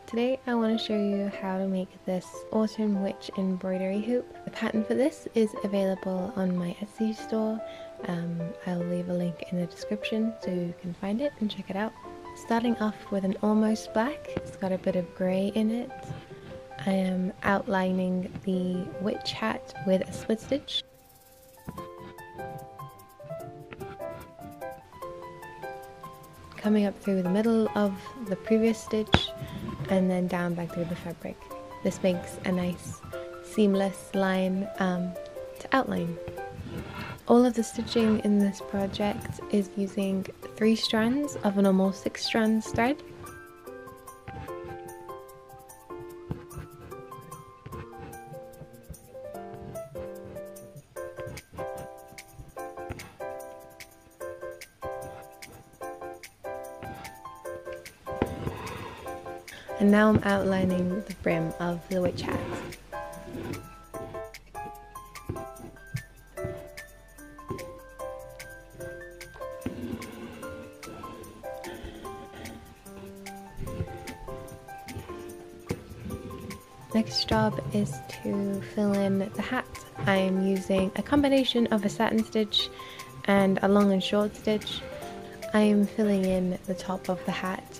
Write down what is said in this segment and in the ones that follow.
Today I want to show you how to make this autumn witch embroidery hoop. The pattern for this is available on my Etsy store. I'll leave a link in the description so you can find it and check it out. Starting off with an almost black, it's got a bit of grey in it. I am outlining the witch hat with a split stitch. Coming up through the middle of the previous stitch and then down back through the fabric. This makes a nice seamless line to outline. All of the stitching in this project is using 3 strands of a normal 6 strands thread. And now I'm outlining the brim of the witch hat. Next job is to fill in the hat. I am using a combination of a satin stitch and a long and short stitch. I am filling in the top of the hat.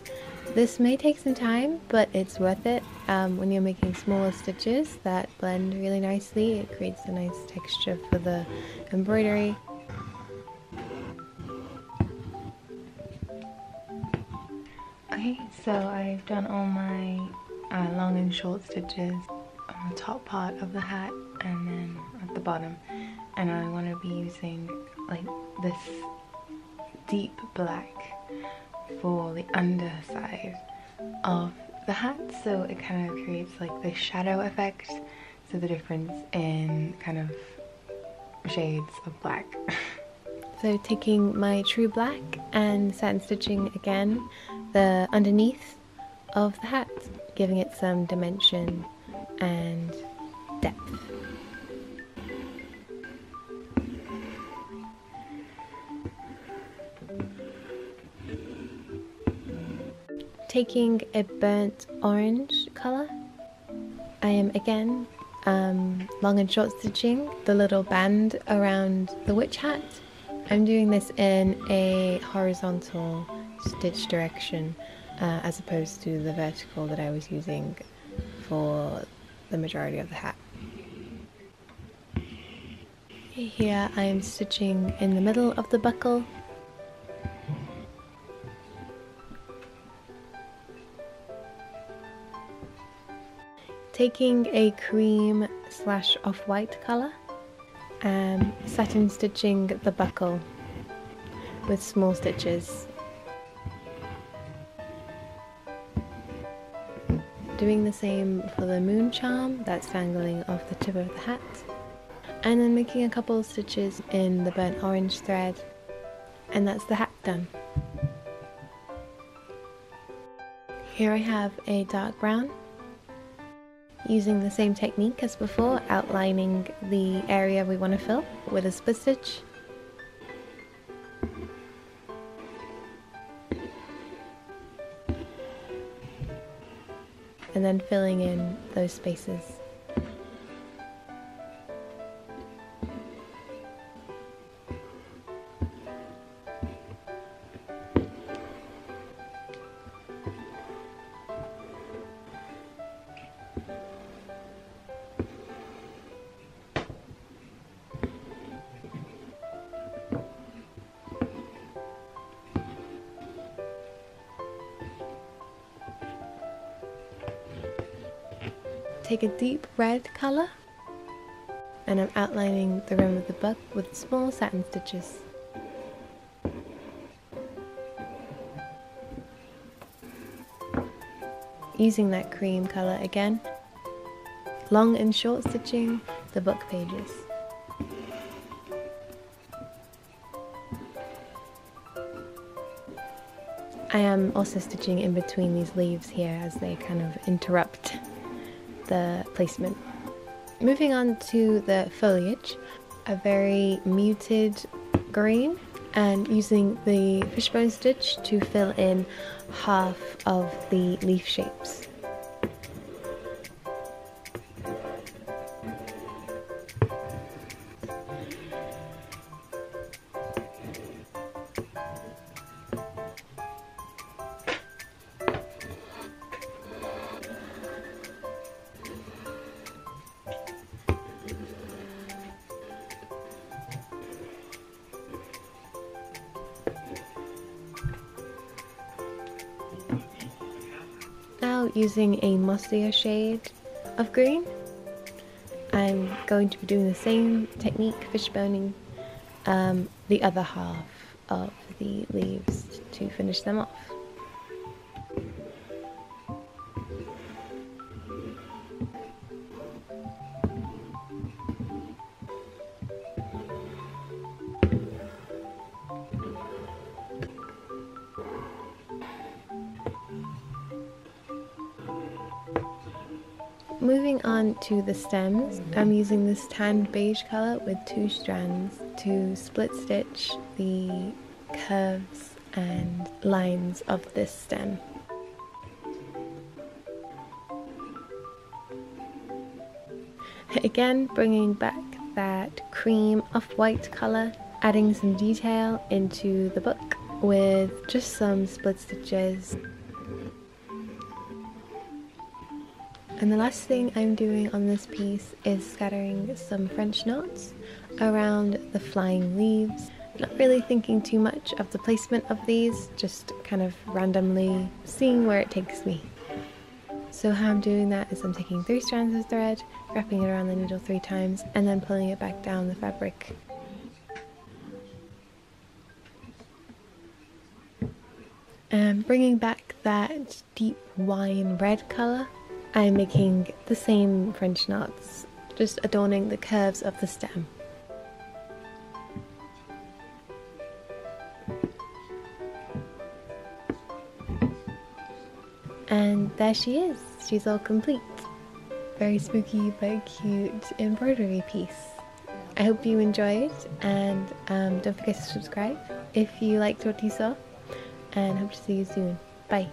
This may take some time, but it's worth it. When you're making smaller stitches that blend really nicely, it creates a nice texture for the embroidery. Okay, so I've done all my long and short stitches on the top part of the hat and then at the bottom, and I want to be using like this deep black for the underside of the hat, so it kind of creates like the shadow effect, so the difference in kind of shades of black. So taking my true black and satin stitching again the underneath of the hat, giving it some dimension and depth. Taking a burnt orange colour, I am again long and short stitching the little band around the witch hat. I'm doing this in a horizontal stitch direction as opposed to the vertical that I was using for the majority of the hat. Here I am stitching in the middle of the buckle. Taking a cream / off-white colour, satin stitching the buckle with small stitches. Doing the same for the moon charm that's dangling off the tip of the hat, and then making a couple of stitches in the burnt orange thread, and that's the hat done. Here I have a dark brown. Using the same technique as before, outlining the area we want to fill with a split stitch. And then filling in those spaces. Take a deep red colour, and I'm outlining the rim of the book with small satin stitches. Using that cream colour again, long and short stitching the book pages. I am also stitching in between these leaves here as they kind of interrupt the placement. Moving on to the foliage, a very muted green, and using the fishbone stitch to fill in half of the leaf shapes. now using a mossier shade of green. I'm going to be doing the same technique, fishboning the other half of the leaves to finish them off. Moving on to the stems, I'm using this tan beige colour with 2 strands to split stitch the curves and lines of this stem. Again, bringing back that cream off-white colour, adding some detail into the book with just some split stitches. And the last thing I'm doing on this piece is scattering some French knots around the flying leaves. Not really thinking too much of the placement of these, just kind of randomly seeing where it takes me. So how I'm doing that is I'm taking 3 strands of thread, wrapping it around the needle 3 times, and then pulling it back down the fabric. And bringing back that deep wine red colour, I'm making the same French knots, just adorning the curves of the stem. And there she is, she's all complete. Very spooky but cute embroidery piece. I hope you enjoyed, and don't forget to subscribe if you liked what you saw, and hope to see you soon. Bye.